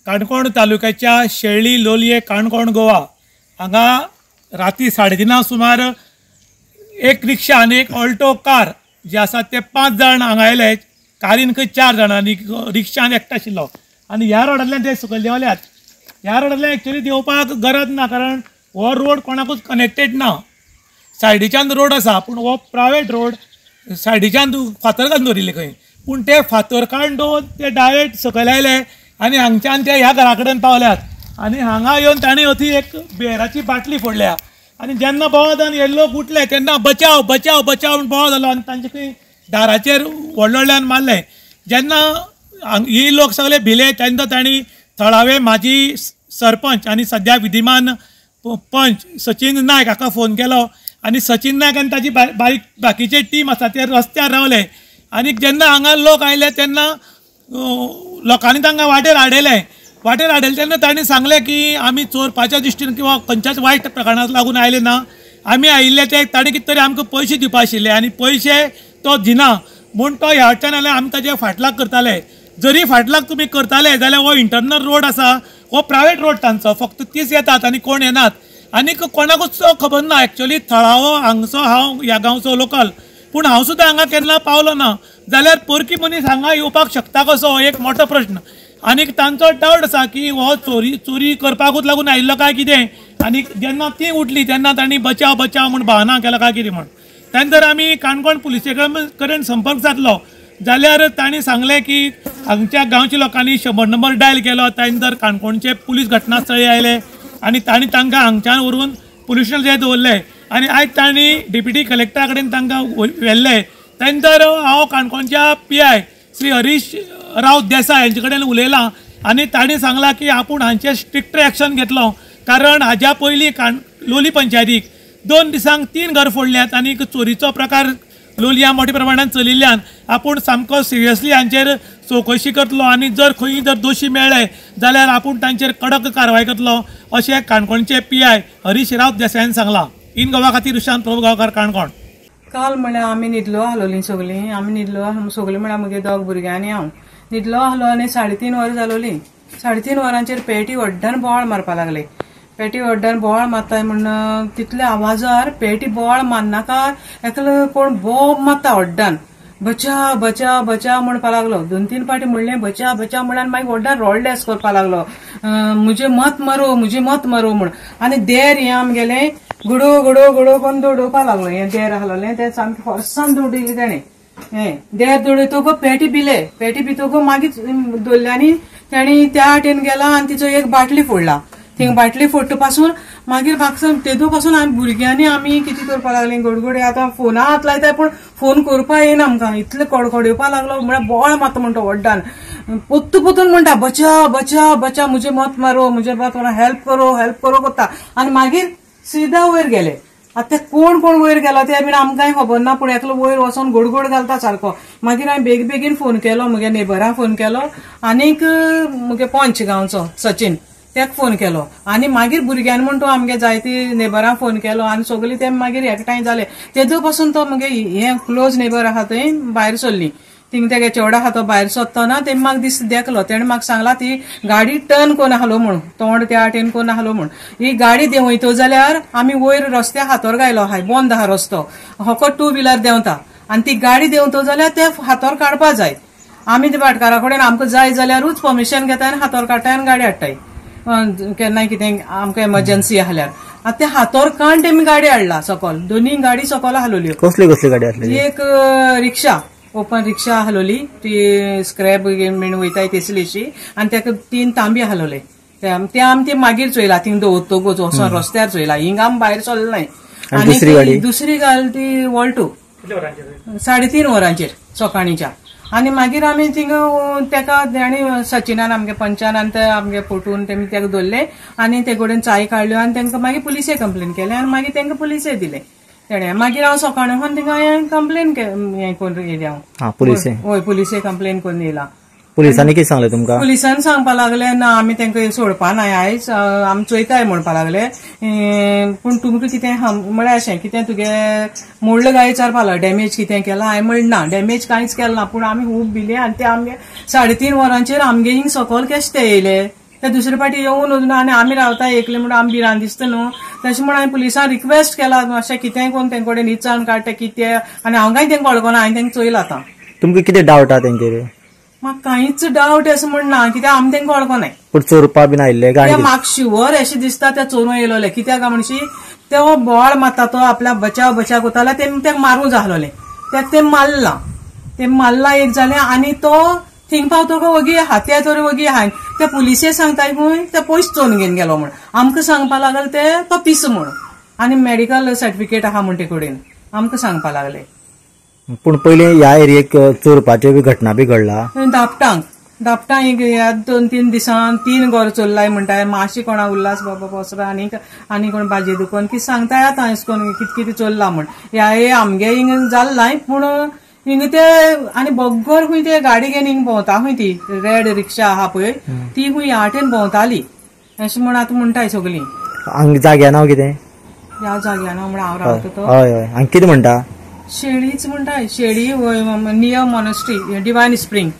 काणकोण तालुक्याच्या शेळी लोलये काणकोण गोवा हांगा राती 3:30 सुमार एक रिक्षा आनी एक ऑल्टो कार जे आसा ते 5 जाण हांगा आयले. कारीन खंय 4 जाणां आनी रिक्षान एकटो आशिल्लो आनी ह्या रोडांतल्यान ते सकयल देंवल्यात. ह्या रोडांतल्यान एक्चुअली देवपाक गरज ना, कारण हो रोड कोणाकूच कनेक्टेड ना. सायडीच्यान रोड आसा पूण हो प्रायवेट रोड, सायडीच्यान फातर घालून दवरिल्ले खंय, पूण ते फातर काडून ते डायरेक्ट सकयल आयले आनी हांगच्यान ते ह्या घरा कडेन पावल्यात. आनी हांगा येवन ताणें अथी एक बियराची बाटली फोडल्या आनी जेन्ना बोवाळ जावन हे लोक उठले तेन्ना बचाव बचाव बचाव म्हूण बोवाळ जालो आनी तांचे खंय दाराचेर व्हडल्यान मारले. जेन्ना ही लोक सगळे भिले तेन्ना तांणी थळावे माजी सरपंच आनी सद्या विधिमान पंच सचिन नायक हाका फोन केलो आनी सचिन नायक आनी ताची बाकीचे टीम आसा ते रस्त्यार रावले. आनी जेन्ना हांगा लोक आयले तेन्ना लोकांनी तांकां वाटेर हाडयले तेन्ना तांणी सांगलें की आमी चोरपाच्या दृश्टीन किंवा खंयच्याच वायट प्रकरणाक लागून आयले ना, आमी आयिल्ले ते ताणें कितें तरी आमकां पयशे दिवपा आशिल्ले आनी पयशे तो दिना म्हूण तो ह्या वटेच्यान आयले. आमी ताजे फाटलाक करताले. जरी फाटलाक तुमी करताले जाल्यार हो इंटरनल रोड आसा, हो प्रायवेट रोड तांचो, फक्त तीच येतात आनी कोण येनात. आनी कोणाकूच खबर ना. एक्चुअली थळावो हांगचो हांव ह्या गांवचो लोकल, पूण हांव सुद्दां हांगा केन्ना पावलो ना. जाल्यार परकी मनीस हांगा येवपाक शकता कसो, एक मोठो प्रश्न. आनी तांचो डावट आसा की हो चोरी करपाकूच लागून आयिल्लो काय कितें. आनी जेन्ना ती उठली तेन्ना तांणी बचाव बचाव म्हूण भावना केला काय कितें म्हूण. त्यानंतर आमी काणकोण पुलिसे कडेन संपर्क सादलो जाल्यार तांणी सांगलें की हांगच्या गांवच्या लोकांनी 100 नंबर डायल केलो. त्यानंतर काणकोणचे पुलीस घटनास्थळी आयले आनी तांणी तांकां हांगच्यान व्हरून पुलीस स्टेशन दवरले आनी आयज तांणी डेप्युटी कलेक्टरा कडेन तांकां व्हेल्ले. त्यानंतर हांव काणकोणच्या PI श्री हरीश राव देसाय हांचे कडेन उलयलां आनी तांणी सांगलां की आपूण हांचेर स्ट्रिक्ट एक्शन घेतलो, कारण हाज्या पयलीं लोली पंचायतीक 2 दिसांक 3 घर फोडल्यात आनी चोरीचो प्रकार लोलयां मोठ्या प्रमाणात चलिल्ल्यान आपूण सामको सिरियसली हांचेर चवकशी करतलो आनी जर खंय दोशी मेळ्ळे जाल्यार आपूण तांचेर कडक कारवाय करतलो अशें काणकोणचे PI हरीश राव देसायान सांगलां. इन गोवा खातीर प्रशांत प्रभू गांवकार, काणकोण. काल म्हळ्यार आमी न्हिदलो आसलोलीं सगळीं. आमी न्हिदलो सगळीं म्हळ्यार म्हगे 2 भुरगीं आनी हांव न्हिदलो आसलो आनी 3:30 वरां जालोलीं. 3:30 वरांचेर पेटी व्हड्डान बोवाळ मारपा लागले. पेटी व्हड्डान बोवाळ मारताय म्हण तितल्या आवाजार पेटी बोवाळ मारनाका एकलो कोण बॉब मारता व्हड्डान. बचाव बचाव बचाव म्हणपा लागलो. 2-3 फावटी म्हणलें बचाव बचाव म्हणून मागीर व्हड्डान रोडलेस करपा लागलो. मुझे मत मारो म्हूण. आनी देर हें आमगेलें गुडो गुडो गुडो करून दौडोवपा लागलो. हें देर आसलोलें तें सामकें फोर्सान दौडिल्लें तेणें. हें देर दौडयतगो पेटी भितगो मागीर दवरल्यांनी तेणी त्या वाटेन गेला आनी तिचो एक बाटली फोडला. थिंग बाटली फोडटा पासून मागीर म्हाका तेदो पासून आमी भुरग्यांनी आमी कितें करपा लागलीं गडगडे आतां फोना हात लायताय पूण फोन करपा येना आमकां. इतलें कडकडयोवपा लागलो म्हळ्यार बोवाळ मारता म्हणटा व्हड्डान. पोत्तून म्हणटा बचाव बचाव बचाव मुझे मत मारो हेल्प करो करता. आनी मागीर सीधा वयर गेले. आतां कोण वयर गेलो ते बीन आमकांय खबर ना, पूण एकलो वयर वचोन गोडगोड घालता सारको. मागीर हांवें बेगीन फोन केलो, म्हगे नेबराक फोन केलो आनीक म्हगे पंच गांवचो सचिन तेका फोन केलो आनी मागीर भुरग्यांनी म्हण तूं आमगे जायती नेबरांक फोन केलो आनी सगळीं ते मागीर एकठांय जाले. तेदो पासून तो म्हगे हें क्लोज नेबर आहा थंय भायर सरली. थिंग तेगे चेवडा आहा तो भायर सरतना तें म्हाका देखलो. तेणें म्हाका सांगला ती गाडी टर्न कोन्न आसलो म्हूण, तोंड त्या वाटेन कोन्न आसलो म्हूण. ही गाडी देंवयतो जाल्यार आमी वयर रस्त्याक हातोर गायलो आहाय, बंद आहा रस्तो, होको 2 व्हिलर देंवता आनी ती गाडी देंवतो जाल्यार ते हातोर काडपा जाय. आमी ते भाटकारा कडेन आमकां जाय जाल्यारूच परमिशन घेताय आनी हातोर काडटाय आनी गाडी हाडटाय केन्नाय कितें आमकां एमर्जन्सी आसल्यार. आतां ते हातोर काण तेमी गाडी हाडला सकल. 2 गाडी सकल हालोल्यो. कसली गाडी आसली? एक रिक्षा, ओपन रिक्षा हालोली, ती स्क्रॅप बीन वयताय तेसलीशी आनी तेका 3 तांबे हालोले. ते आमी मागीर चोयला थिंग दवरतगोच वचोन रस्त्यार चोयला. हिंग आमी भायर सरले नाय. आनी दुसरी गाडी ती वॉल्टो 3:30 वरांचेर सकाळीच्या. आनी मागीर आमी थिंग तेका आनी सचिनान आमगे पंचान आनी ते आमगे फटून तेमी तेका दवरले आनी ते कडेन चाय काडल्यो आनी तांकां मागीर पुलिसे कंप्लेन केले आनी मागीर तांकां पुलिसे दिले. तेणें मागीर हांव सकाळी वचोन थिंगा कंप्लेन हें करून येयलें हांव. पुलिसे कंप्लेन करून येयला. पुलिसांनी कितें सांगलें तुमकां? पुलिसान सांगपा लागले ना आमी तांकां सोडपा नाय आयज, आमी चोयताय म्हणपा लागले. पूण तुमकां कितें म्हळ्यार अशें कितें तुगे मोडलं काय विचारपा लागलो, डॅमेज कितें केलां? हांवें म्हणलें ना डॅमेज कांयच केलें ना, पूण आमी खूब भिले आनी ते आमगे 3:30 वरांचेर आमगे हिंग सकयल केश ते येयले ते दुसरे फाटी येवन अजून आनी आमी रावता एकले म्हणून आमी भिरांत दिसता न्हू तशें म्हणून हांवें पुलिसांक रिक्वेस्ट केला मातशें कितेंय कोण तेंचे कडेन विचारून काड ते कितें आनी हांव काय तेंका वळखना हांवें तेंका चोयला आतां तुमकां कितें डावट आहा तेंचेर म्हाका कांयच डावट असं म्हणना कित्याक आमी तेंका वळखनाय पूण चोरपा बीन आयिल्ले गाडी म्हाका शुअर अशें दिसता ते चोरून येयलोले कित्याक काय म्हणशी तो बोवाळ मारता तो आपल्या बचाव कोताला ते मारूं जाहलोले ते मारला एक जालें आनी तो थिंग पावतो का वगी हात्या तर वगी हाय ते पुलिसे सांगताय खंय ते पयस चोरून घेवन गेलो म्हण आमकां सांगपा लागले ते तो पीस म्हण आनी मेडिकल सर्टिफिकेट आहा म्हण ते कडेन आमकां सांगपा लागले पूण पयलीं ह्या एरियेक चोरपाच्यो बी घटना बी घडला दापटां एक 2-3 दिसान 3 घर चोरलाय म्हणटाय मातशी कोणा उल्हास बाबा पसरा आनी कोण भाजी दुकान कितें सांगताय आतां अशें कोण कितें चोरला म्हण ह्या आमगे हिंग जाल्लाय पूण हिंग ते आनी बग्गर खंय ते गाडी घेवन हिंग भोंवता खंय ती रेड रिक्षा आहा पळय ती खंय ह्या वाटेन भोंवताली अशें म्हण आतां म्हणटाय सगळीं जाग्या नांव कितें ह्या जाग्या नांव म्हण हांव रावता तो हय हय हांगा कितें म्हणटा शेळीच म्हणटाय शेळी नियर मॉनेस्ट्री डिवायन स्प्रिंग